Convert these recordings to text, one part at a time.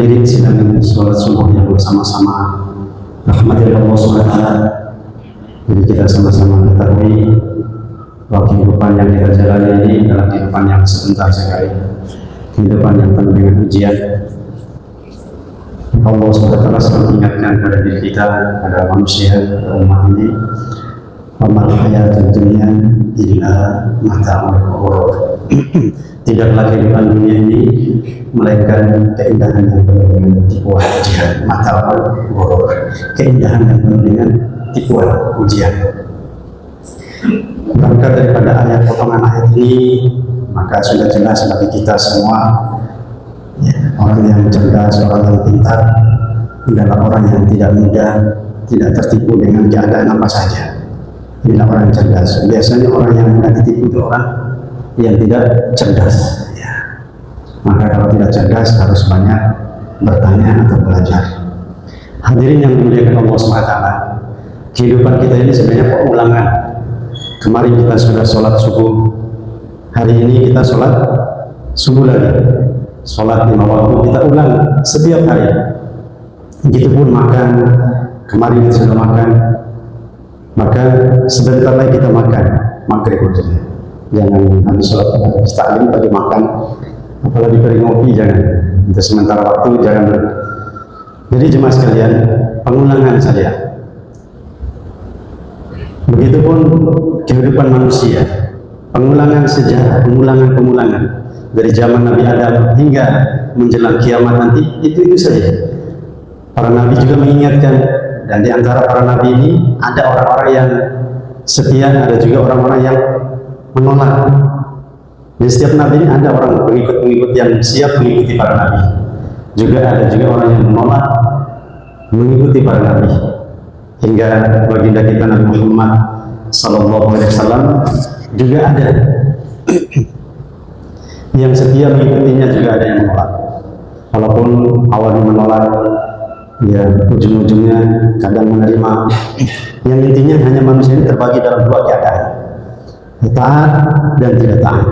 Hadirin sidang sholat subuh yang bersama-sama rahmatil Allah SWT. Jadi kita sama-sama ketahui bahwa kehidupan yang kita jalani ini adalah kehidupan yang sebentar sekali, kehidupan yang penuh dengan ujian. Allah SWT selalu ingatkan pada diri kita, pada manusia, pada umat ini, amal hayatul dunia illa mata'ul ghurur. Tidaklah kehidupan dunia ini melainkan keindahan yang penuh dengan tipuan ujian. Mata'ul ghurur, keindahan yang penuh dengan tipuan ujian. Berangkat daripada ayat potongan ayat ini, maka sudah jelas bagi kita semua, ya, orang yang cerdas, orang yang pintar adalah orang yang tidak mudah, tidak tertipu dengan keadaan apa saja. Inilah orang yang cerdas. Biasanya orang yang mudah ditipu itu orang yang tidak cerdas, ya. Maka kalau tidak cerdas harus banyak bertanya atau belajar. Hadirin yang dimuliakan Allah SWT, kehidupan kita ini sebenarnya pengulangan. Kemarin kita sudah sholat subuh, hari ini kita sholat subuh lagi, sholat 5 waktu kita ulang setiap hari. Begitupun makan, kemarin kita sudah makan, maka sebentar lagi kita makan maghrib saja. Jangan habis sholat taklim tadi makan, apalagi beri ngopi, jangan. Untuk sementara waktu jangan. Jadi jemaah sekalian, pengulangan saja. Begitupun kehidupan manusia, pengulangan sejarah, pengulangan dari zaman Nabi Adam hingga menjelang kiamat nanti, itu saja. Para nabi juga mengingatkan, dan di antara para nabi ini ada orang-orang yang setia, ada juga orang-orang yang menolak. Di setiap nabi ini ada orang pengikut-pengikut yang siap mengikuti para nabi, juga ada juga orang yang menolak mengikuti para nabi. Hingga baginda kita Nabi Muhammad SAW juga ada yang setia mengikutinya, juga ada yang menolak. Walaupun awalnya menolak, ya ujung-ujungnya kadang menerima. Yang intinya hanya manusia ini terbagi dalam dua keadaan, taat dan tidak taat.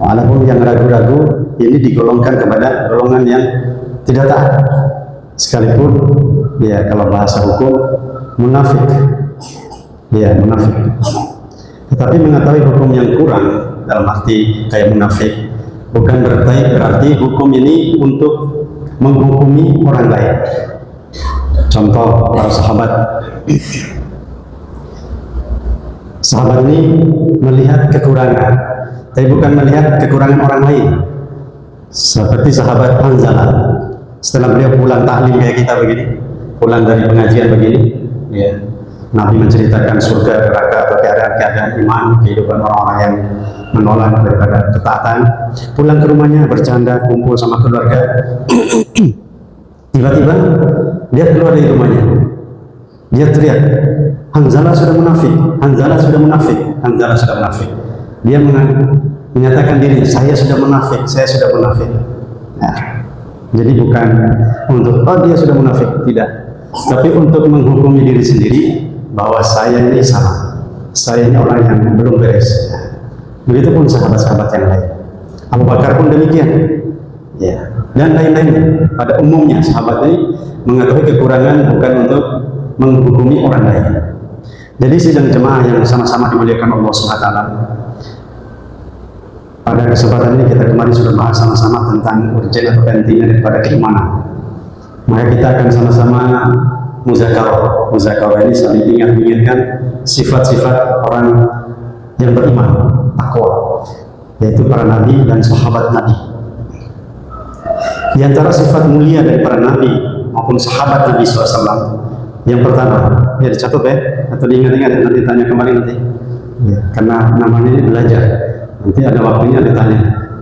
Walaupun yang ragu-ragu ini digolongkan kepada golongan yang tidak taat, sekalipun ya kalau bahasa hukum munafik, ya munafik. Tetapi mengetahui hukum yang kurang dalam arti kayak munafik bukan berarti hukum ini untuk menghukumi orang lain. Contoh para sahabat. Sahabat ini melihat kekurangan, tapi bukan melihat kekurangan orang lain. Seperti sahabat Hanzalah, setelah beliau pulang taklim kayak kita begini, pulang dari pengajian begini, ya, Nabi menceritakan surga, neraka, atau keadaan-keadaan iman, kehidupan orang-orang yang menolak daripada ketaatan. Pulang ke rumahnya bercanda, kumpul sama keluarga. Tiba-tiba dia keluar dari rumahnya, dia teriak, Hanzalah sudah munafik, Hanzalah sudah munafik, Hanzalah sudah munafik. Dia menyatakan diri, saya sudah munafik, saya sudah munafik. Nah, jadi bukan untuk dia sudah munafik, tidak, tapi untuk menghukumi diri sendiri bahwa saya ini salah, saya ini orang yang belum beres. Begitupun sahabat-sahabat yang lain. Abu Bakar pun demikian, ya, dan lain-lain. Pada umumnya sahabat ini mengetahui kekurangan bukan untuk menghukumi orang lain. Jadi sidang jemaah yang sama-sama dimuliakan Allah SWT, pada kesempatan ini kita kemarin sudah bahas sama-sama tentang urgen atau pentingnya daripada keimanan. Maka kita akan sama-sama muzakarah. Muzakarah ini saling ingat-ingatkan sifat-sifat orang yang beriman, takwa, yaitu para nabi dan sahabat nabi. Di antara sifat mulia dari para nabi maupun sahabat Nabi SAW, yang pertama, ya dicatat ya, atau diingat-ingat, nanti tanya kembali nanti, ya, karena namanya ini belajar. Nanti ada waktunya ditanya.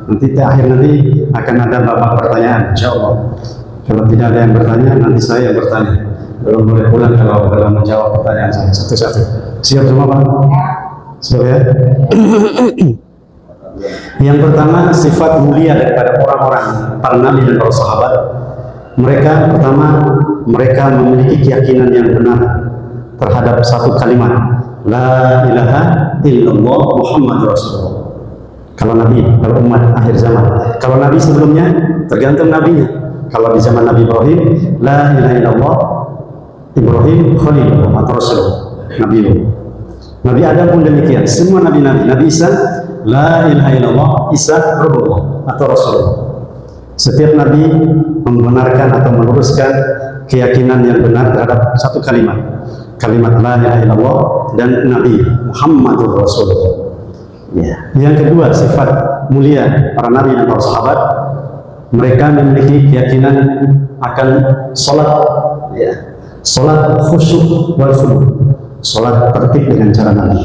Nanti akhir nanti akan ada babak pertanyaan, insya Allah. Kalau tidak ada yang bertanya, nanti saya yang bertanya. Belum boleh pulang kalau dalam menjawab pertanyaan saya satu-satu. Siap semua, Pak? Siap ya? Yang pertama, sifat mulia daripada orang-orang para nabi dan para sahabat. Mereka pertama, mereka memiliki keyakinan yang benar terhadap satu kalimat, La ilaha illallah Muhammad Rasulullah. Kalau Nabi, kalau umat akhir zaman. Kalau Nabi sebelumnya, tergantung Nabinya. Kalau di zaman Nabi Ibrahim, la ilaha illallah Ibrahim Khalilullah atau Rasulullah, Nabi Nabi Adam pun demikian. Semua nabi-nabi. Nabi Isa, la ilaha illallah Isa Rasulullah atau Rasulullah. Setiap nabi membenarkan atau meluruskan keyakinan yang benar terhadap satu kalimat la ilaha illallah dan Nabi Muhammadur Rasulullah. Ya. Yang kedua, sifat mulia para nabi dan para sahabat, mereka memiliki keyakinan akan sholat, ya, sholat khusyuk wal khulu', sholat tertib dengan cara Nabi.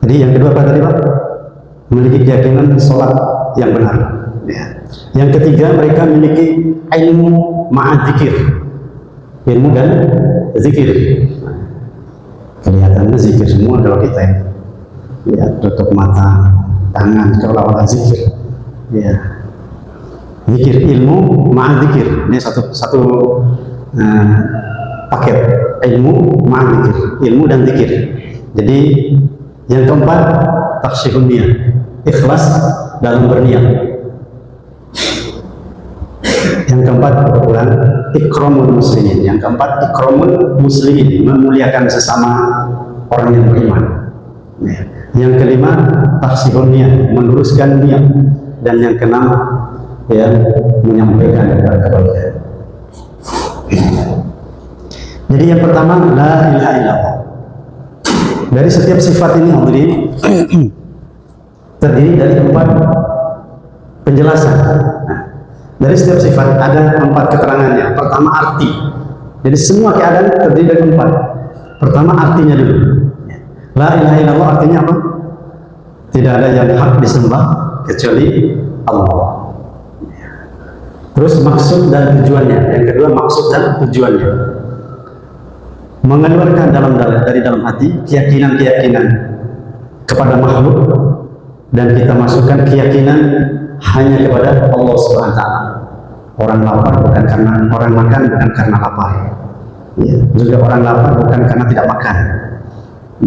Jadi yang kedua apa tadi Pak? Memiliki keyakinan sholat yang benar. Ya. Yang ketiga, mereka memiliki ilmu ma'adzikir, ilmu dan zikir. Kelihatannya zikir semua kalau kita ya, tutup mata, tangan, kalau zikir. Ya, zikir, ilmu ma'adzikir. Ini satu paket, ilmu ma'adzikir, ilmu dan zikir. Jadi yang keempat, taksihun niat, ikhlas dalam berniat. Yang keempat, kebetulan ikramul muslimin. Yang keempat, ikramul muslimin, memuliakan sesama orang yang beriman. Ya. Yang kelima, taksihun niat, meluruskan niat. Dan yang keenam, ya, menyampaikan kebaikan. Jadi yang pertama, la ilaha illallah. Dari setiap sifat ini terdiri dari 4 penjelasan. Nah, dari setiap sifat ada 4 keterangannya. Pertama, arti. Jadi semua keadaan terdiri dari 4. Pertama, artinya dulu. La ilaha illallah artinya apa? Tidak ada yang hak disembah kecuali Allah. Terus maksud dan tujuannya. Yang kedua, maksud dan tujuannya. Mengeluarkan dari dalam hati keyakinan-keyakinan kepada makhluk, dan kita masukkan keyakinan hanya kepada Allah Subhanahu wa taala. Orang lapar bukan karena orang makan, bukan karena lapar. Ya, juga orang lapar bukan karena tidak makan.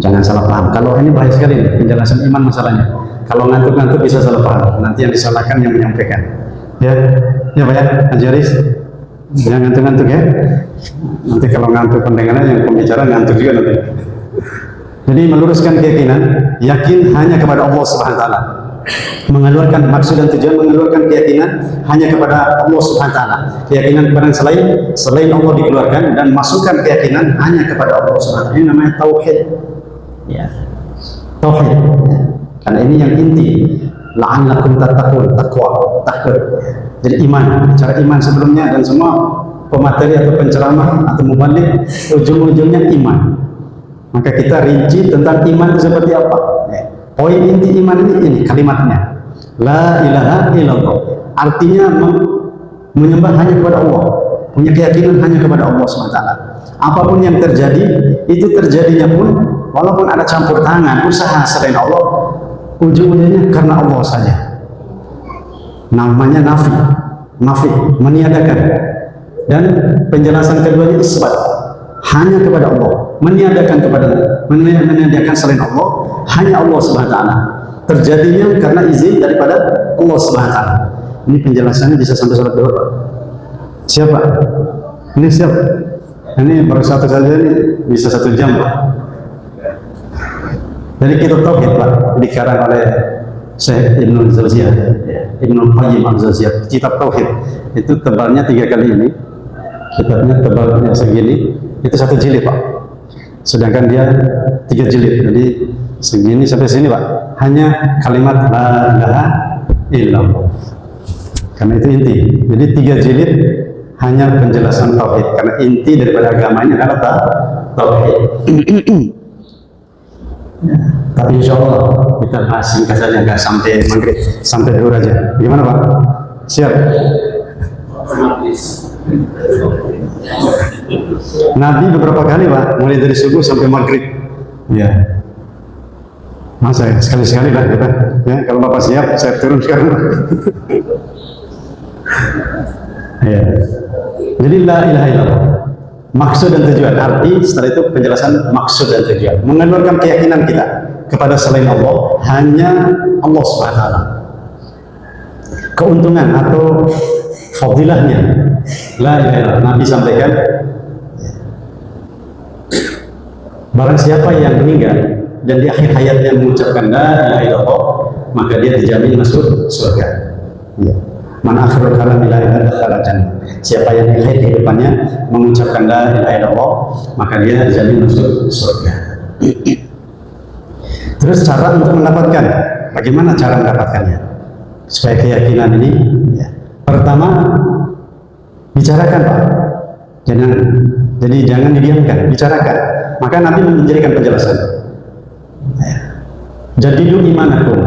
Jangan salah paham. Kalau ini bahaya sekali penjelasan iman masalahnya. Kalau ngantuk-ngantuk bisa salah paham. Nanti yang disalahkan yang menyampaikan. Ya, ya Pak ya, Ajaris. Jangan ngantuk-ngantuk ya. Nanti kalau ngantuk pendengarnya, yang pembicara ngantuk juga nanti. Jadi meluruskan keyakinan, yakin hanya kepada Allah Subhanahu wa taala. Mengeluarkan maksud dan tujuan, mengeluarkan keyakinan hanya kepada Allah Subhanahu wa taala. Keyakinan kepada selain Allah dikeluarkan, dan masukkan keyakinan hanya kepada Allah Subhanahu wa taala. Ini namanya tauhid. Ya. Tauhid. Karena ini yang inti. La'allakum tattaqun, takwa. Jadi iman, cara iman sebelumnya dan semua pemateri atau penceramah atau mubalik ujung-ujungnya iman. Maka kita rinci tentang iman itu seperti apa. Poin inti iman ini kalimatnya. La ilaha illallah. Artinya menyembah hanya kepada Allah. Punya keyakinan hanya kepada Allah SWT. Apapun yang terjadi, itu terjadinya pun walaupun ada campur tangan, usaha selain Allah, ujung-ujungnya karena Allah saja. Namanya nafi, meniadakan. Dan penjelasan keduanya isbat, hanya kepada Allah, meniadakan selain Allah, hanya Allah Subhanahu wa taala. Terjadinya karena izin daripada Allah Subhanahu wa taala. Ini penjelasannya bisa sampai surat 2. Siapa? Ini siapa? Ini baru satu saja ini bisa 1 jam, Pak. Jadi kitab tauhid Pak, dikarang oleh Syekh Ibnu Zauziyah, Ibnu Qayyim al-Jauziyah, kitab tauhid. Itu tebalnya 3 kali ini. Kitabnya tebalnya segini, itu 1 jilid Pak. Sedangkan dia 3 jilid, jadi segini sampai sini Pak. Hanya kalimat la ilaha illallah. Karena itu inti. Jadi 3 jilid hanya penjelasan tauhid. Karena inti daripada agamanya adalah tauhid. Ya, tapi insya Allah kita bahas singkat saja, nggak sampai maghrib, sampai zuhur aja. Gimana Pak? Siap? Nabi beberapa kali Pak, mulai dari subuh sampai maghrib. Ya, masa ya? Sekali-sekali lah kita. Ya, kalau Bapak siap, saya turun sekarang. Ya. Jadi la ilaha illallah. Maksud dan tujuan, arti setelah itu penjelasan maksud dan tujuan. Mengeluarkan keyakinan kita kepada selain Allah, hanya Allah Subhanahu wa taala. Keuntungan atau fadilahnya la ilaha illallah. Nabi sampaikan, barang siapa yang meninggal dan di akhir hayatnya mengucapkan la ilaha illallah, maka dia dijamin masuk surga. Ya. Man akhirul kalam la ilaha illallah jannah. Siapa yang di akhir kehidupannya mengucapkan la ilaha illallah, maka dia dijamin masuk surga. Terus cara untuk mendapatkan, bagaimana cara mendapatkannya? Supaya keyakinan ini, ya. Pertama, bicarakan Pak. Jadi jangan didiamkan, bicarakan. Maka Nabi menjadikan penjelasan. Ya. Jadidu imanakum.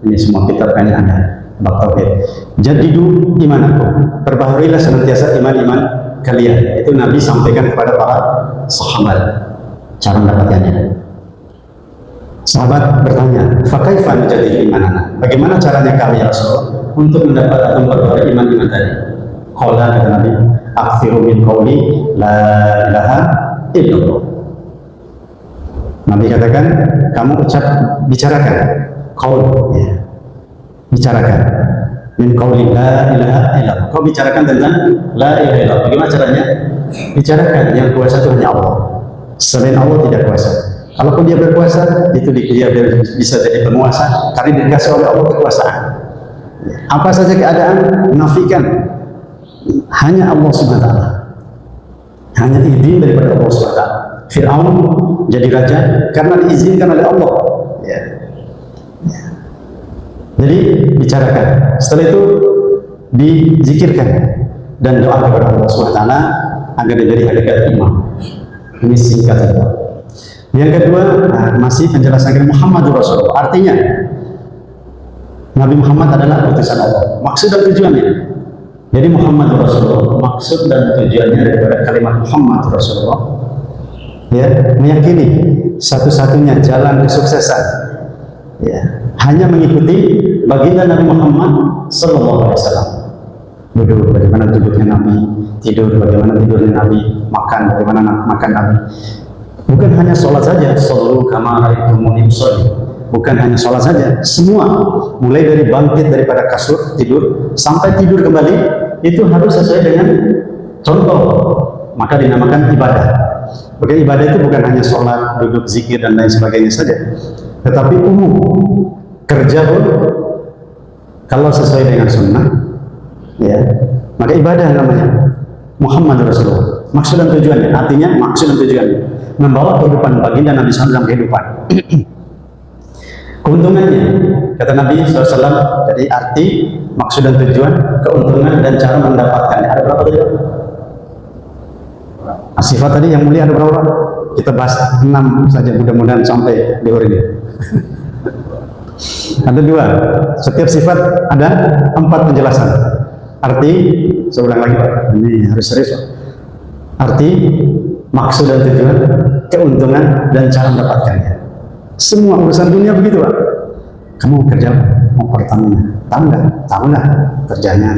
Ini semua kitab ini ada. Bab tauhid. Jadidu imanakum. Perbaharuilah senantiasa iman-iman kalian. Itu Nabi sampaikan kepada para sahabat. Cara mendapatkannya. Sahabat bertanya, "Fakaifa nujaddidu imanana?" Bagaimana caranya kami ya Rasulullah untuk mendapat atau memperbarui iman-iman tadi? Qala, kata Nabi, "Aktsiru min qauli la ilaha illallah." Nabi katakan, kamu bicarakan qaul, ya. Bicarakan min qauli la ilaha illallah. Kau bicarakan tentang la ilaha illallah. Bagaimana caranya? Bicarakan, yang kuasa itu hanya Allah. Selain Allah tidak kuasa. Kalaupun dia berkuasa, itu dia bisa jadi penguasa karena dikasih oleh Allah kekuasaan. Apa saja keadaan, nafikan hanya Allah SWT. Hanya izin daripada Allah SWT. Fir'aun jadi raja karena diizinkan oleh Allah. Ya. Jadi bicarakan. Setelah itu dizikirkan dan doa kepada Allah SWT agar diberi hakikat iman. Ini singkat saja. Yang kedua, masih penjelasan Muhammadur Rasulullah. Artinya, Nabi Muhammad adalah utusan Allah. Maksud dan tujuannya. Jadi Muhammadur Rasulullah, maksud dan tujuannya daripada kalimat Muhammadur Rasulullah, ya, meyakini satu-satunya jalan kesuksesan, ya, hanya mengikuti baginda Nabi Muhammad Sallallahu Alaihi Wasallam. Duduk bagaimana duduknya Nabi, tidur bagaimana tidurnya Nabi, makan bagaimana makan Nabi. Bukan hanya sholat saja, shollu kama ra'aitumuni usolli. Bukan hanya sholat saja, semua mulai dari bangkit daripada kasur tidur sampai tidur kembali itu harus sesuai dengan contoh. Maka dinamakan ibadah. Maka ibadah itu bukan hanya sholat, duduk, zikir dan lain sebagainya saja, tetapi umum. Kerja pun kalau sesuai dengan sunnah, ya, maka ibadah namanya. Muhammad Rasulullah. Maksud dan tujuannya, artinya maksud dan tujuannya membawa kehidupan baginda Nabi SAW dalam kehidupan. Keuntungannya, kata Nabi SAW, jadi arti, maksud dan tujuan, keuntungan dan cara mendapatkannya. Ada berapa tadi? Sifat tadi yang mulia ada berapa? Kita bahas 6 saja, mudah-mudahan sampai di hari ini. Ada 2. Setiap sifat ada 4 penjelasan. Arti, saya ulang lagi Pak, ini harus serius Pak. Arti, maksud dan tujuan, keuntungan dan cara mendapatkannya. Semua urusan dunia begitu Pak. Kamu kerja, mau pertamanya, tahu nggak? Tahu nggak kerjanya?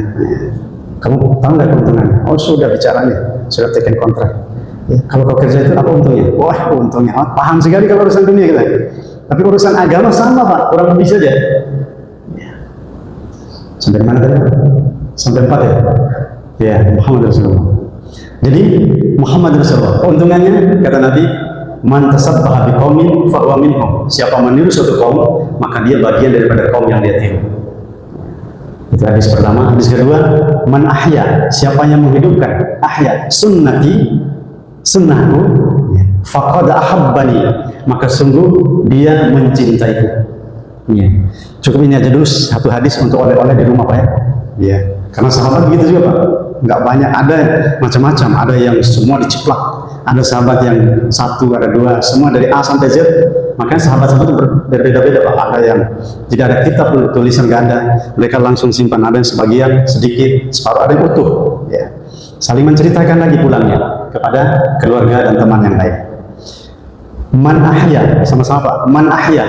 Kamu tahu nggak keuntungannya? Oh sudah bicaranya, sudah taken kontrak. Ya, kalau kau kerja itu apa untungnya? Wah untungnya, paham sekali kalau urusan dunia kita. Tapi urusan agama sama Pak, kurang lebih saja. Ya. Sampai mana tadi? Sampai 4 ya? Ya, Muhammad Rasulullah. Jadi Muhammad Rasulullah, keuntungannya kata Nabi, man tasabbaha biqaumin fahuwa minhum. Siapa meniru suatu kaum, maka dia bagian daripada kaum yang dia tiru. Itu hadis pertama. Hadis kedua, man ahya, siapa yang menghidupkan, ahya sunnati, sunnahku, faqad ahabbani, maka sungguh dia mencintaiku. Ya. Cukup ini aja dulu satu hadis untuk oleh-oleh di rumah Pak ya. Ya. Karena sahabat begitu juga Pak. Nggak banyak, ada macam-macam, ada yang semua diciplak, ada sahabat yang 1, ada 2, semua dari A sampai Z. Makanya sahabat-sahabat itu berbeda-beda Pak. Ada yang tidak ada kitab tulisan, nggak ada, mereka langsung simpan. Ada yang sebagian sedikit, separuh, ada yang utuh, ya. Saling menceritakan lagi pulangnya kepada keluarga dan teman yang lain. Man ahya, sama-sama Pak. Man ahya,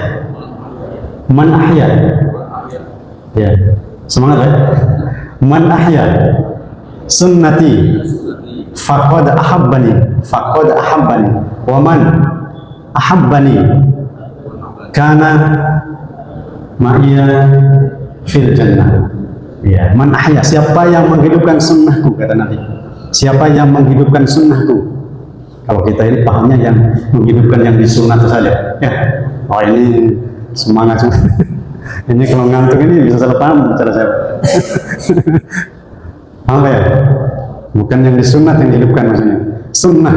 man ahya, ya, semangat ya. Man ahya sunnati faqad ahabbani, faqad ahabbani, wa man ahabbani kana ma'iya fil jannah. Ya, man ahya, siapa yang menghidupkan sunnahku, kata Nabi. Siapa yang menghidupkan sunnahku? Kalau kita ini pahamnya yang menghidupkan yang disunat saja. Ya, oh ini semangat. Ini kalau ngantuk ini bisa salah paham cara saya. Apa ya? Bukan yang disunat yang dihidupkan maksudnya. Sunnah.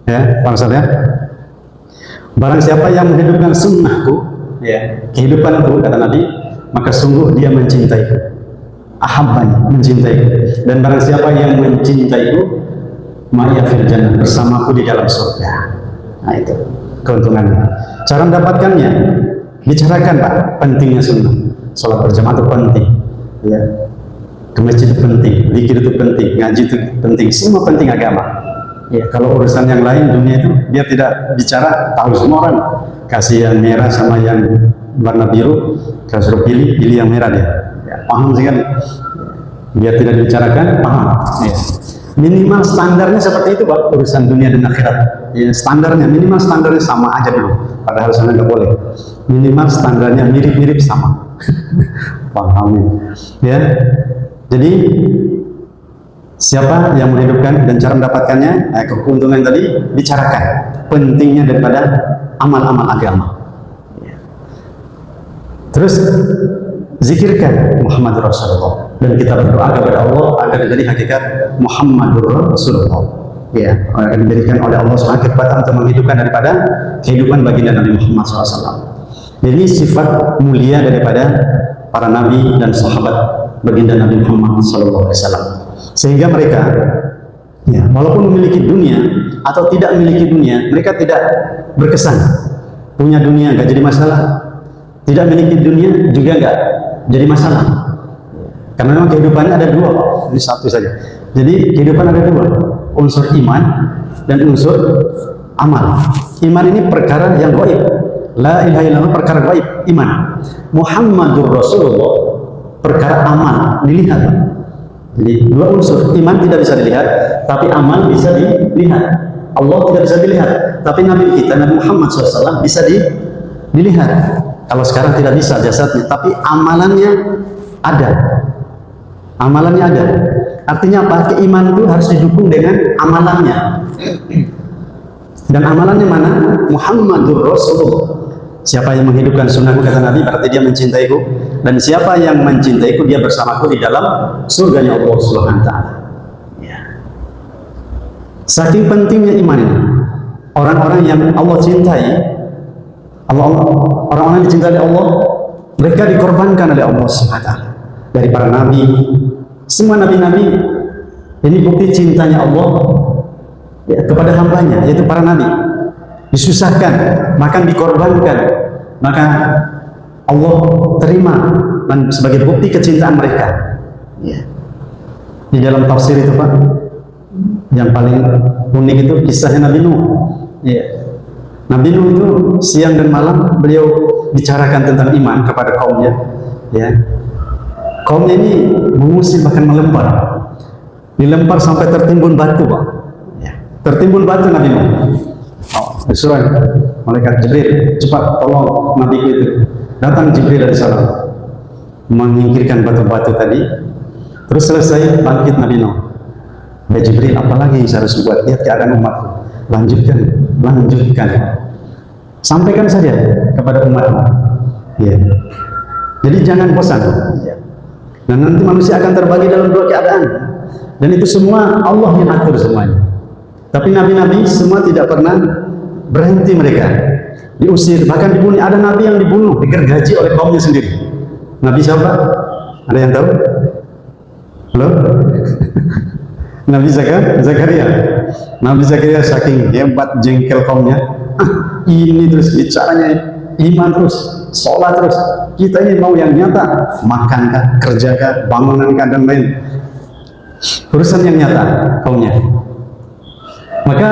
Ya, Pak Ustaz ya. Barang siapa yang menghidupkan sunnahku, ya, kehidupanku, kata Nabi, maka sungguh dia mencintaiku. Ahabbani, mencintaiku. Dan barang siapa yang mencintaiku, ma'ya fil jannah, bersamaku di dalam surga. Nah itu keuntungannya. Cara mendapatkannya, bicarakan Pak, pentingnya sunnah. Salat berjamaah itu penting, ya. Ke masjid itu penting, zikir itu penting, ngaji itu penting, semua penting agama. Ya, kalau urusan yang lain dunia itu dia tidak bicara, tahu semua orang. Kasih yang merah sama yang warna biru, kalau suruh pilih yang merah dia. Ya, paham sekali. Dia tidak dibicarakan, paham. Ya. Minimal standarnya seperti itu Pak, urusan dunia dan akhirat. Ya, standarnya minimal standarnya sama aja dulu. Padahal sana nggak boleh. Minimal standarnya mirip-mirip sama. Paham ya. Jadi siapa yang menghidupkan dan cara mendapatkannya, keuntungan tadi bicarakan pentingnya daripada amal-amal agama. Terus zikirkan Muhammadur Rasulullah dan kita berdoa kepada Allah agar menjadi hakikat Muhammadur Rasulullah. Ya, akan diberikan oleh Allah SWT untuk menghidupkan daripada kehidupan baginda Nabi Muhammad SAW. Jadi sifat mulia daripada para nabi dan sahabat baginda Nabi Muhammad SAW. Sehingga mereka, ya, walaupun memiliki dunia atau tidak memiliki dunia, mereka tidak berkesan. Punya dunia nggak jadi masalah, tidak memiliki dunia juga nggak jadi masalah. Karena memang kehidupannya ada dua, ini satu saja. Jadi kehidupan ada dua, unsur iman dan unsur amal. Iman ini perkara yang gaib. La ilaha illallah perkara gaib, iman. Muhammadur Rasulullah perkara amal, dilihat. Jadi dua unsur, iman tidak bisa dilihat, tapi amal bisa dilihat. Allah tidak bisa dilihat, tapi Nabi kita, Nabi Muhammad SAW bisa dilihat. Kalau sekarang tidak bisa jasadnya, tapi amalannya ada. Amalannya ada. Artinya apa? Keimanan itu harus didukung dengan amalannya. Dan amalannya mana? Muhammadur Rasulullah. Siapa yang menghidupkan sunnahku, kata Nabi, berarti dia mencintaiku. Dan siapa yang mencintaiku, dia bersamaku di dalam surganya Allah Subhanahu wa Ta'ala. Ya. Saking pentingnya iman ini, orang-orang yang Allah cintai, orang-orang yang dicintai oleh Allah, mereka dikorbankan oleh Allah Subhanahu wa Ta'ala. Dari para nabi, semua nabi-nabi, ini bukti cintanya Allah ya, kepada hambanya, yaitu para nabi. Disusahkan, bahkan dikorbankan, maka Allah terima dan sebagai bukti kecintaan mereka. Ya. Di dalam tafsir itu Pak, yang paling unik itu kisahnya Nabi Nuh. Ya. Nabi Nuh itu siang dan malam beliau bicarakan tentang iman kepada kaumnya. Ya. Kaumnya ini mengusir bahkan melempar, dilempar sampai tertimbun batu Pak. Ya. Tertimbun batu Nabi Nuh. Disuruh malaikat Jibril, cepat tolong Nabi itu. Datang Jibril dari sana, menyingkirkan batu-batu tadi. Terus selesai, bangkit Nabi Nuh. Ya Jibril, apalagi yang harus buat? Lihat keadaan umatku. Lanjutkan. Sampaikan saja kepada umatmu. Ya. Jadi jangan bosan. Ya. Dan nanti manusia akan terbagi dalam dua keadaan. Dan itu semua Allah yang atur semuanya. Tapi nabi-nabi semua tidak pernah berhenti, mereka diusir, bahkan dibunuh. Ada nabi yang dibunuh, digergaji oleh kaumnya sendiri. Nabi siapa? Ada yang tahu? Halo? Nabi Zakaria. Nabi Zakaria saking hebat jengkel kaumnya. Ini terus bicaranya iman terus, sholat terus. Kita ini mau yang nyata, makankah, kerjakah, bangunankah, dan lain. Urusan yang nyata kaumnya. Maka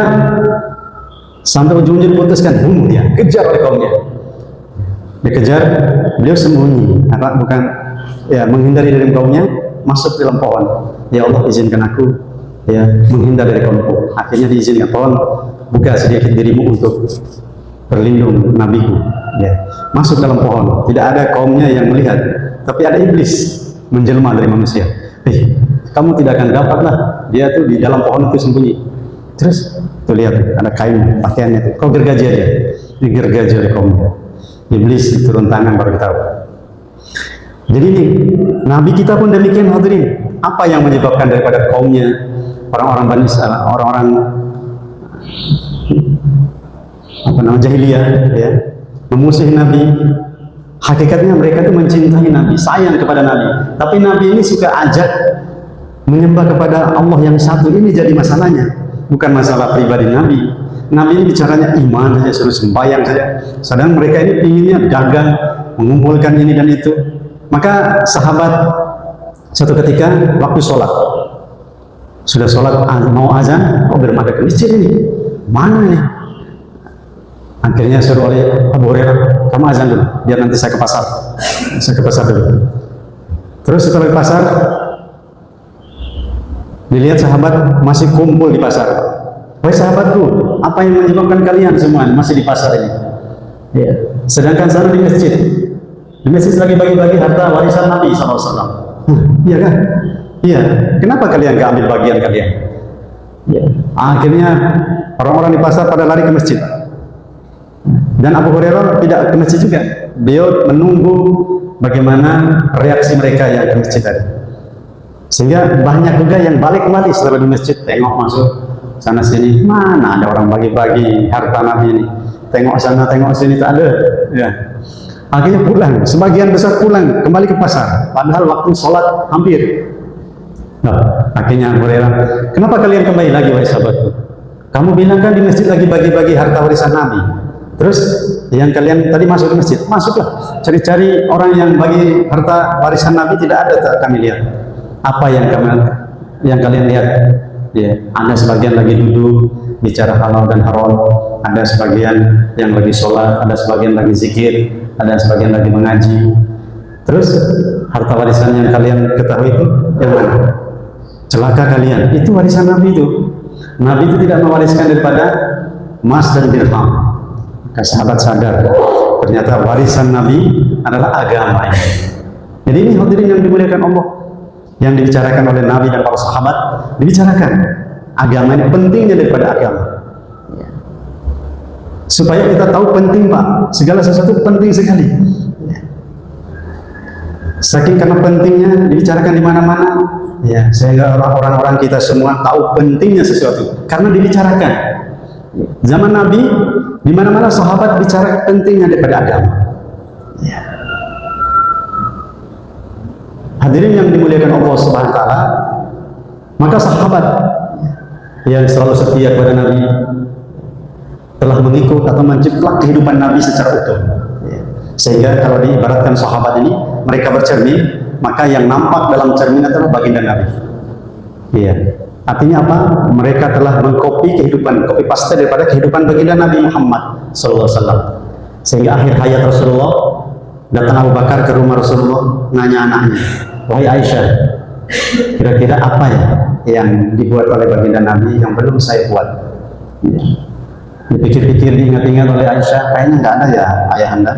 sampai ujungnya diputuskan, bunuh dia, kejar oleh kaumnya. Dikejar, beliau sembunyi, apa bukan ya, menghindari dari kaumnya, masuk dalam pohon. Ya Allah, izinkan aku ya menghindar dari kaumku. Akhirnya diizinkan, pohon buka sedikit dirimu untuk berlindung nabiku. Ya, masuk dalam pohon. Tidak ada kaumnya yang melihat, tapi ada iblis menjelma dari manusia. Kamu tidak akan dapat lah, dia tuh di dalam pohon itu sembunyi. Terus tuh lihat ada kain pakaiannya tuh, kau gergaji aja, digergaji oleh kaumnya. Iblis turun tangan baru kita. Jadi ini Nabi kita pun demikian hadirin. Apa yang menyebabkan daripada kaumnya orang-orang Bani Israil, orang-orang apa namanya jahiliyah, ya, memusuhi Nabi? Hakikatnya mereka itu mencintai Nabi, sayang kepada Nabi. Tapi Nabi ini suka ajak menyembah kepada Allah yang satu. Ini jadi masalahnya, bukan masalah pribadi Nabi. Nabi ini bicaranya iman saja, suruh sembahyang saja. Sedang mereka ini inginnya dagang, mengumpulkan ini dan itu. Maka sahabat satu ketika waktu sholat, sudah sholat mau azan, bermata ke masjid ini, mana nih? Akhirnya suruh oleh Abu Hurairah, kamu azan dulu, biar nanti saya ke pasar. Saya ke pasar dulu. Terus setelah di pasar, dilihat sahabat masih kumpul di pasar. Wahai sahabatku, apa yang menyebabkan kalian semua masih di pasar ini? Ya. Sedangkan sana di masjid. Di masjid lagi bagi-bagi harta warisan Nabi SAW. Iya kan? Iya. Kenapa kalian gak ambil bagian kalian? Ya. Akhirnya orang-orang di pasar pada lari ke masjid. Dan Abu Hurairah tidak ke masjid juga. Beliau menunggu bagaimana reaksi mereka yang ke masjid tadi. Sehingga banyak juga yang balik kembali setelah di masjid, tengok masuk sana sini, mana ada orang bagi-bagi harta Nabi ini. Tengok sana, tengok sini, tak ada. Ya. Akhirnya pulang, sebagian besar pulang kembali ke pasar. Padahal waktu sholat hampir. Nah, akhirnya Abu Hurairah, kenapa kalian kembali lagi wahai sahabatku? Kamu bilang kan di masjid lagi bagi-bagi harta warisan Nabi. Terus yang kalian tadi masuk ke masjid, masuklah, cari-cari orang yang bagi harta warisan Nabi. Tidak ada, tak kami lihat. Apa yang kalian lihat? Ya, ada sebagian lagi duduk bicara halal dan haram, ada sebagian yang lagi sholat, ada sebagian lagi zikir, ada sebagian lagi mengaji. Terus harta warisan yang kalian ketahui itu yang mana? Celaka kalian, itu warisan Nabi itu. Nabi itu tidak mewariskan daripada emas dan dirham. Sahabat sadar, ternyata warisan Nabi adalah agama ini. Jadi ini hadirin yang dimuliakan Allah, yang dibicarakan oleh Nabi dan para sahabat, dibicarakan agama ini pentingnya daripada agama. Supaya kita tahu penting, Pak, segala sesuatu penting sekali. Saking karena pentingnya dibicarakan di mana-mana, ya, sehingga orang-orang kita semua tahu pentingnya sesuatu karena dibicarakan. Zaman Nabi, di mana-mana sahabat bicara pentingnya daripada agama. Ya. Hadirin yang dimuliakan Allah Subhanahu wa taala, maka sahabat yang selalu setia kepada Nabi telah mengikut atau menjiplak kehidupan Nabi secara utuh. Ya. Sehingga kalau diibaratkan sahabat ini, mereka bercermin, maka yang nampak dalam cermin adalah baginda Nabi. Iya. Artinya apa? Mereka telah mengkopi kehidupan, kopi paste daripada kehidupan baginda Nabi Muhammad SAW. Sehingga akhir hayat Rasulullah, datang Abu Bakar ke rumah Rasulullah, nanya anaknya, wahai Aisyah, kira-kira apa ya yang dibuat oleh baginda Nabi yang belum saya buat? Ya. Dipikir-pikir, diingat-ingat oleh Aisyah, kayaknya nggak ada ya ayah anda.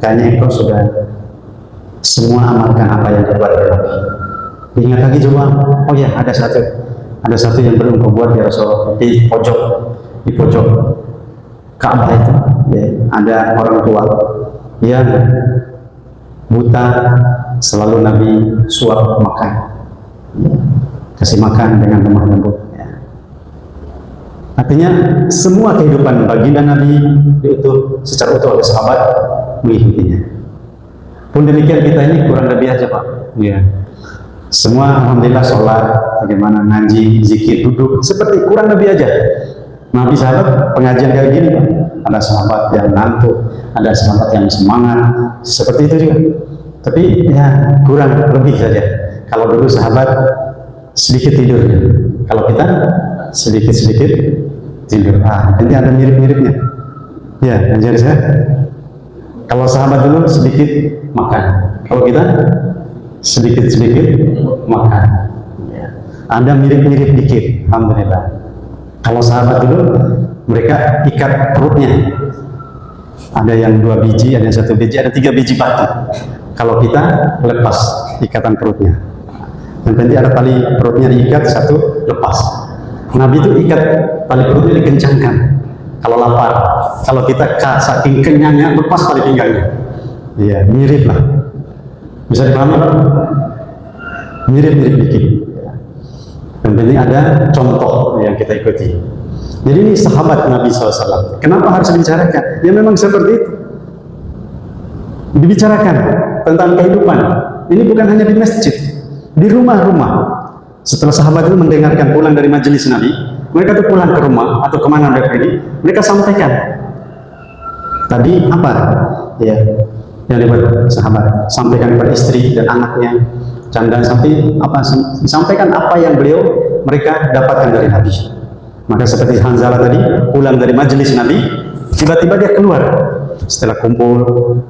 Kayaknya engkau sudah semua amalkan apa yang dibuat oleh Nabi. Diingat lagi coba, oh ya ada satu yang belum kau buat ya Rasulullah, di pojok Ka'bah itu, ya, ada orang tua yang buta, selalu Nabi suap makan, ya, kasih makan dengan lemah lembut. Ya. Artinya semua kehidupan baginda Nabi itu secara utuh oleh sahabat mengikutinya. Pun demikian kita ini kurang lebih aja, Pak. Ya. Semua alhamdulillah sholat, bagaimana ngaji, zikir, duduk, seperti kurang lebih aja. Nabi sahabat pengajian kayak gini, Pak. Ada sahabat yang ngantuk, ada sahabat yang semangat, seperti itu juga. Tapi ya kurang lebih saja. Kalau dulu sahabat sedikit tidur, kalau kita sedikit-sedikit tidur. Nanti ada mirip-miripnya. Ya, ajar saya. Kalau sahabat dulu sedikit makan, kalau kita sedikit-sedikit makan. Ya. Ada mirip-mirip dikit, alhamdulillah. Kalau sahabat dulu, mereka ikat perutnya. Ada yang 2 biji, ada yang 1 biji, ada 3 biji batu. Kalau kita lepas, ikatan perutnya. Yang penting ada tali perutnya diikat, satu lepas. Nabi itu ikat tali perutnya dikencangkan kalau lapar. Kalau kita saking kenyangnya lepas tali pinggangnya. Iya, mirip lah. Bisa dipahami Pak? Mirip-mirip dikit. Yang penting ada contoh yang kita ikuti. Jadi ini sahabat Nabi SAW. Kenapa harus dibicarakan? Ya memang seperti itu. Dibicarakan tentang kehidupan. Ini bukan hanya di masjid, di rumah-rumah. Setelah sahabat itu mendengarkan pulang dari majelis Nabi, mereka tuh pulang ke rumah atau kemana mereka pergi, mereka sampaikan. Tadi apa? Ya, yang dibuat sahabat sampaikan kepada istri dan anaknya. Dan sampai apa? Sampaikan apa yang mereka dapatkan dari Nabi. Maka seperti Hanzalah tadi pulang dari majelis Nabi, tiba-tiba dia keluar setelah kumpul,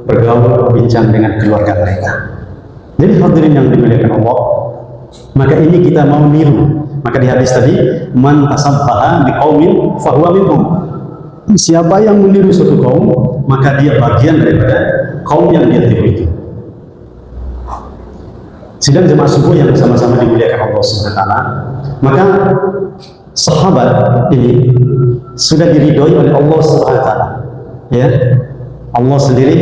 bergaul, bincang dengan keluarga mereka. Jadi hadirin yang dimuliakan Allah, maka ini kita mau niru. Maka di hadis tadi, man tasabbaha biqaumin fahuwa minhum. Siapa yang meniru suatu kaum, maka dia bagian daripada kaum yang dia tiru itu. Sidang jemaah subuh yang sama-sama dimuliakan Allah SWT, maka sahabat ini sudah diridhoi oleh Allah SWT. Ya, Allah sendiri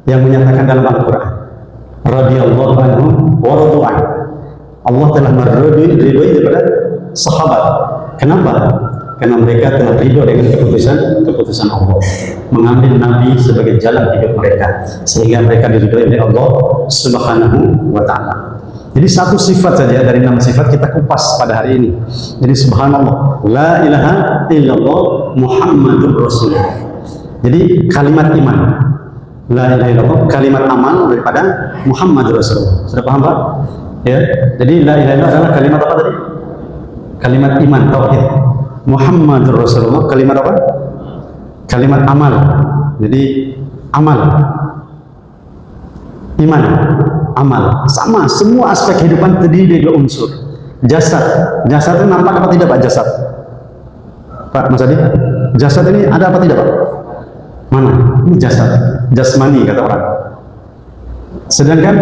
yang menyatakan dalam Al-Quran, radhiyallahu anhum wa radu an. Allah telah meridhoi kepada sahabat. Kenapa? Karena mereka telah ridho dengan keputusan Allah, mengambil Nabi sebagai jalan hidup mereka, sehingga mereka diridhoi oleh Allah Subhanahu wa Ta'ala. Jadi satu sifat saja dari 6 sifat kita kupas pada hari ini. Jadi subhanallah, la ilaha illallah Muhammadur Rasulullah. Jadi kalimat iman, la ilaha illallah, kalimat amal daripada Muhammadur Rasulullah. Sudah paham Pak? Ya. Jadi la ilaha illallah adalah kalimat apa tadi? Kalimat iman, tauhid. Muhammadur Rasulullah kalimat apa? Kalimat amal. Jadi amal, iman, amal, sama semua aspek kehidupan terdiri dari 2 unsur. Jasad itu nampak apa tidak Pak? Jasad Pak Mas Adi, jasad ini ada apa tidak Pak? Mana? Ini jasad, jasmani kata orang. Sedangkan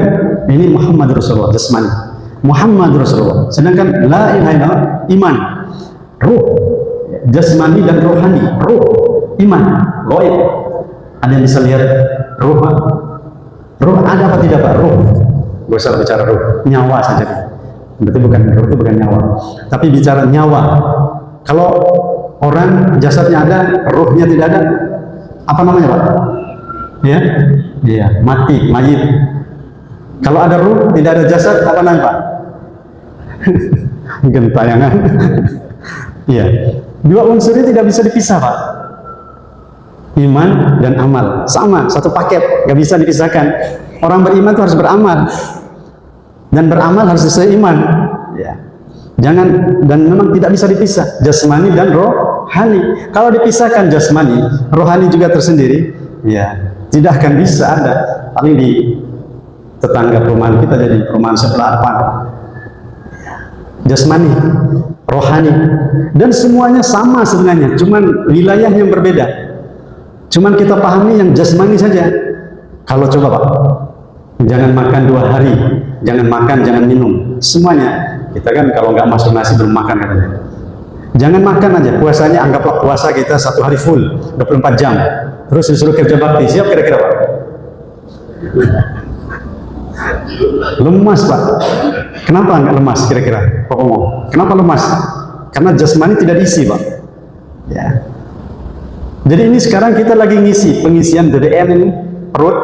ini Muhammad Rasulullah, jasmani. Muhammad Rasulullah. Sedangkan la ilaha illallah, iman, ruh, jasmani dan rohani. Ruh, iman, gaib. Ada yang bisa lihat ruh Pak? Ruh ada apa tidak Pak? Ruh, gak usah bicara ruh, nyawa saja. Berarti bukan ruh, itu bukan nyawa, tapi bicara nyawa. Kalau orang jasadnya ada, ruhnya tidak ada, apa namanya Pak? Ya, iya, mati, mayit. Kalau ada ruh, tidak ada jasad, apa namanya Pak? Gentayangan. Iya, 2 unsur ini tidak bisa dipisah Pak. Iman dan amal sama, satu paket, nggak bisa dipisahkan. Orang beriman itu harus beramal, dan beramal harus sesuai iman. Ya. Jangan, dan memang tidak bisa dipisah jasmani dan rohani. Kalau dipisahkan jasmani, rohani juga tersendiri, ya tidak akan bisa ada. Paling di tetangga perumahan kita, jadi perumahan sebelah apa? Jasmani, rohani, dan semuanya sama sebenarnya, cuman wilayah yang berbeda. Cuman kita pahami yang jasmani saja. Kalau coba Pak, jangan makan 2 hari, jangan makan, jangan minum, semuanya. Kita kan kalau nggak masuk nasi belum makan katanya. Jangan makan aja, puasanya anggaplah puasa kita 1 hari full, 24 jam. Terus disuruh kerja bakti, siap kira-kira Pak? Lemas Pak. Kenapa nggak lemas kira-kira? Kenapa lemas? Karena jasmani tidak diisi Pak. Ya. Jadi ini sekarang kita lagi ngisi pengisian BBM ini, perut.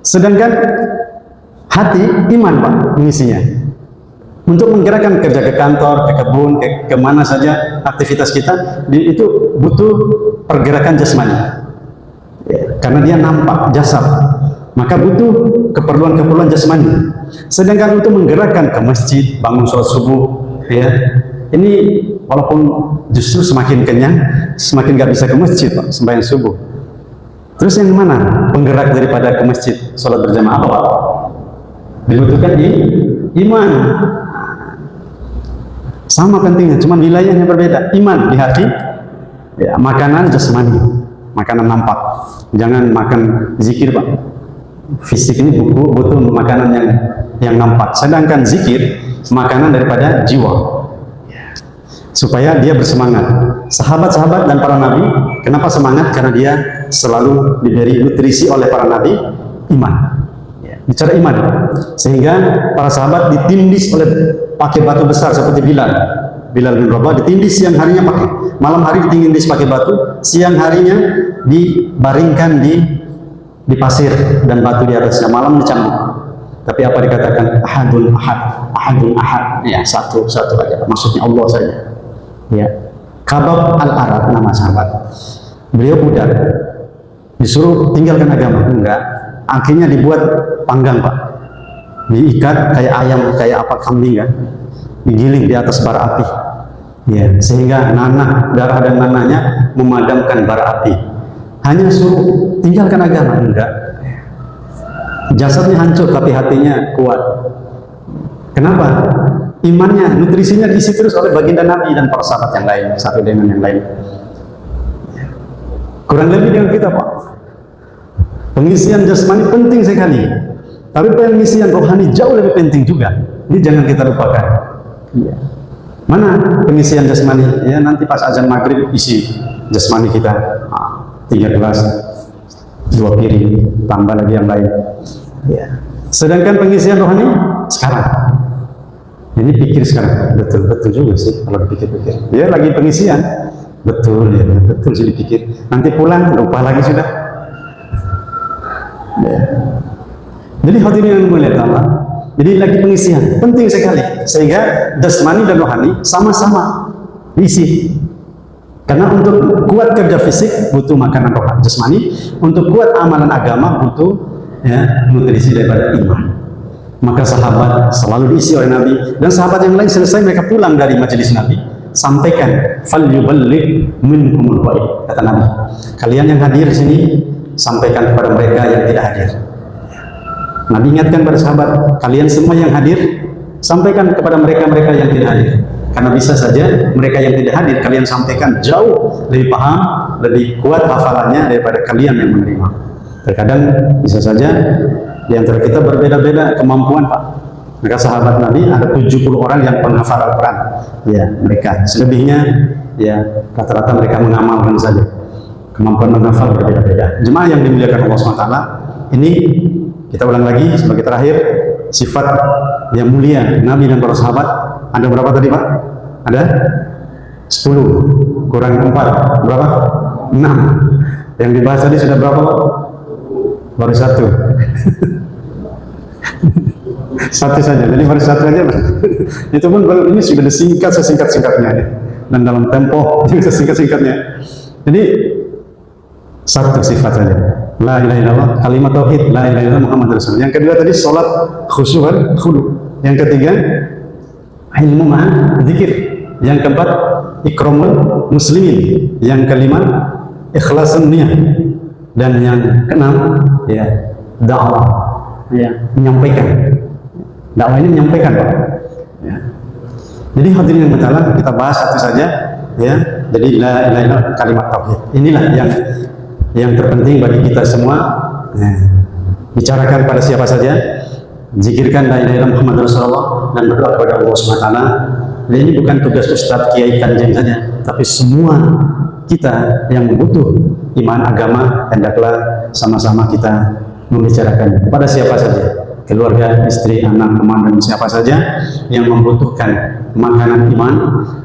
Sedangkan hati, iman Pak mengisinya. Untuk menggerakkan kerja ke kantor, ke kebun, ke mana saja aktivitas kita, itu butuh pergerakan jasmani. Ya, karena dia nampak jasad, maka butuh keperluan-keperluan jasmani. Sedangkan untuk menggerakkan ke masjid, bangun sholat subuh, ya, ini walaupun justru semakin kenyang, semakin nggak bisa ke masjid Pak, sembahyang subuh. Terus yang mana penggerak daripada ke masjid, sholat berjamaah apa Pak? Dibutuhkan iman. Sama pentingnya, cuman wilayahnya berbeda. Iman di hati, ya, makanan jasmani, makanan nampak. Jangan makan zikir Pak. Fisik ini butuh makanan yang yang nampak. Sedangkan zikir makanan daripada jiwa. Supaya dia bersemangat. Sahabat-sahabat dan para nabi, kenapa semangat? Karena dia selalu diberi nutrisi oleh para nabi iman. Bicara iman, sehingga para sahabat ditindis pakai batu besar seperti Bilal bin Rabah ditindis siang harinya pakai, malam hari ditindis pakai batu, siang harinya dibaringkan di pasir dan batu di atasnya, malam dicambuk. Tapi apa dikatakan? Ahadun ahad, ya satu aja, maksudnya Allah saja. Ya, Khabab al-Arad nama sahabat. Beliau budak, disuruh tinggalkan agama, enggak. Akhirnya dibuat panggang, Pak. Diikat kayak ayam, kayak apa, kambing kan. Digiling di atas bara api. Ya, sehingga nanah, darah dan nanahnya memadamkan bara api. Hanya suruh tinggalkan agama, enggak. Jasadnya hancur tapi hatinya kuat. Kenapa? Imannya, nutrisinya diisi terus oleh baginda Nabi dan para sahabat yang lain, satu dengan yang lain. Kurang lebih dengan kita, Pak. Pengisian jasmani penting sekali, tapi pengisian rohani jauh lebih penting juga. Ini jangan kita lupakan. Ya. Mana pengisian jasmani? Ya, nanti pas azan maghrib isi jasmani kita 3 gelas, 2 piring, tambah lagi yang lain. Ya. Sedangkan pengisian rohani sekarang. Ini pikir sekarang, betul juga sih kalau dipikir-pikir. Ya lagi pengisian, betul sih dipikir. Nanti pulang lupa lagi sudah. Ya. Jadi hadirin yang mulia Allah, jadi lagi pengisian penting sekali, sehingga jasmani dan rohani sama-sama diisi. Karena untuk kuat kerja fisik butuh makanan rohani jasmani, untuk kuat amalan agama butuh nutrisi daripada iman. Maka sahabat selalu diisi oleh Nabi, dan sahabat yang lain selesai mereka pulang dari majelis Nabi, sampaikan falyuballigh minkumul ghaib, kata Nabi. Kalian yang hadir di sini sampaikan kepada mereka yang tidak hadir. Nabi ingatkan pada sahabat, kalian semua yang hadir sampaikan kepada mereka yang tidak hadir. Karena bisa saja mereka yang tidak hadir kalian sampaikan jauh lebih paham, lebih kuat hafalannya daripada kalian yang menerima. Terkadang bisa saja di antara kita berbeda-beda kemampuan, Pak. Maka sahabat Nabi ada 70 orang yang penghafal Al-Quran. Ya, mereka selebihnya ya rata-rata mereka mengamalkan saja. Kemampuan menghafal berbeda-beda. Jemaah yang dimuliakan Allah SWT, ini kita ulang lagi sebagai terakhir, sifat yang mulia Nabi dan para sahabat. Ada berapa tadi, Pak? Ada 10 kurang 4 berapa? 6. Yang dibahas tadi sudah berapa, Pak? Baru 1. Satu saja, jadi baru 1 aja. Itu pun ini sudah disingkat sesingkat-singkatnya ya. Dan dalam tempo juga sesingkat-singkatnya. Jadi 1 sifat saja, la ilaha illallah, kalimat tauhid, la ilaha illallah Muhammad Rasulullah. Yang kedua tadi sholat khusyuk khudu. Yang ketiga ilmu ma'an zikir. Yang keempat ikramul muslimin. Yang kelima ikhlasun niyah. Dan yang keenam ya dakwah, ya menyampaikan. Dakwah ini menyampaikan, Pak. Ya. Jadi hadirin yang berjalan, kita bahas satu saja ya. Jadi la ilaha illallah kalimat tauhid. Inilah yang terpenting bagi kita semua. Bicarakan pada siapa saja, zikirkan la ilaha illallah Muhammad Rasulullah, dan berdoa kepada Allah SWT. Dan ini bukan tugas Ustadz Kiai Kanjeng saja, tapi semua kita yang butuh iman agama, hendaklah sama-sama kita membicarakan kepada siapa saja, keluarga, istri, anak, teman, dan siapa saja yang membutuhkan makanan iman,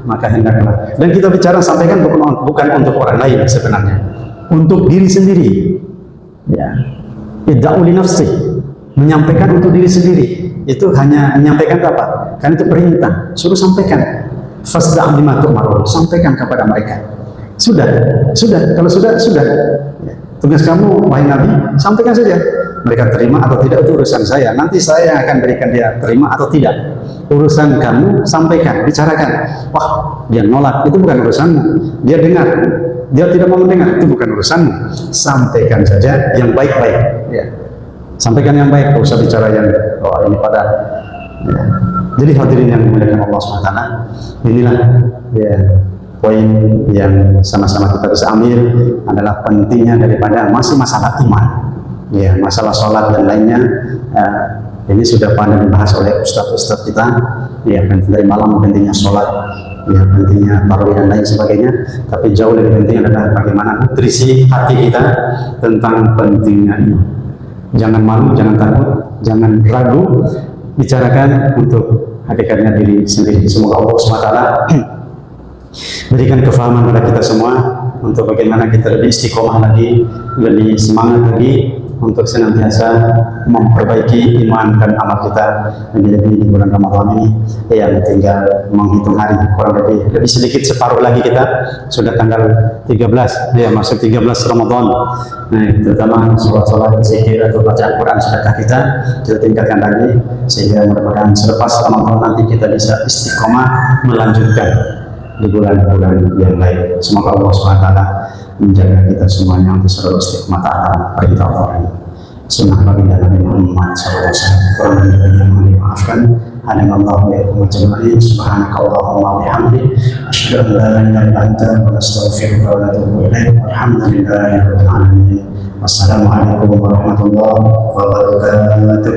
maka hendaklah. Dan kita bicara sampaikan bukan untuk orang lain sebenarnya, untuk diri sendiri. Ya, idda'u li nafsi, menyampaikan untuk diri sendiri. Itu hanya menyampaikan apa? Karena itu perintah, suruh sampaikan. Fasda' bima tu'marun, sampaikan kepada mereka. Sudah. Kalau sudah. Ya. Tugas kamu, wahai Nabi, sampaikan saja. Mereka terima atau tidak itu urusan saya. Nanti saya akan berikan dia terima atau tidak. Urusan kamu, sampaikan, bicarakan. Wah, dia nolak, itu bukan urusanmu. Dia dengar, dia tidak mau mendengar, itu bukan urusanmu. Sampaikan saja yang baik-baik. Ya. Sampaikan yang baik, tidak usah bicara yang ini pada. Ya. Jadi hadirin yang dimuliakan Allah SWT, inilah ya poin yang sama-sama kita bisa ambil adalah pentingnya daripada masih masalah iman. Ya, masalah sholat dan lainnya Ini sudah banyak dibahas oleh ustadz-ustadz kita, ya dari malam pentingnya sholat, ya pentingnya tarawih dan lain sebagainya. Tapi jauh lebih penting adalah bagaimana nutrisi hati kita tentang pentingnya ini. Jangan malu, jangan takut, jangan ragu, bicarakan untuk hakikatnya diri sendiri. Semoga Allah SWT berikan kefahaman pada kita semua untuk bagaimana kita lebih istiqomah lagi, lebih semangat lagi untuk senantiasa memperbaiki iman dan amal kita, lebih-lebih di bulan Ramadan ini yang tinggal menghitung hari, kurang lebih sedikit separuh lagi kita sudah tanggal 13, ya masuk 13 Ramadan. Nah, terutama sholat-sholat, zikir atau bacaan Quran sedekah kita tingkatkan lagi, sehingga mudah-mudahan selepas Ramadan nanti kita bisa istiqomah melanjutkan di bulan-bulan yang lain. Semoga Allah SWT menjaga kita semuanya untuk selalu istiqomah dalam perintah Allah. Sunnah baginda Nabi Muhammad SAW. Kurang lebih yang dimaafkan. Hadanallahu wa iyyakum ajma'in. Subhanakallahumma wa bihamdik, asyhadu an la ilaha illa anta, wa nastaghfiruka wa natubu ilaik. Walhamdulillahi rabbil alamin. Wassalamualaikum warahmatullahi wabarakatuh.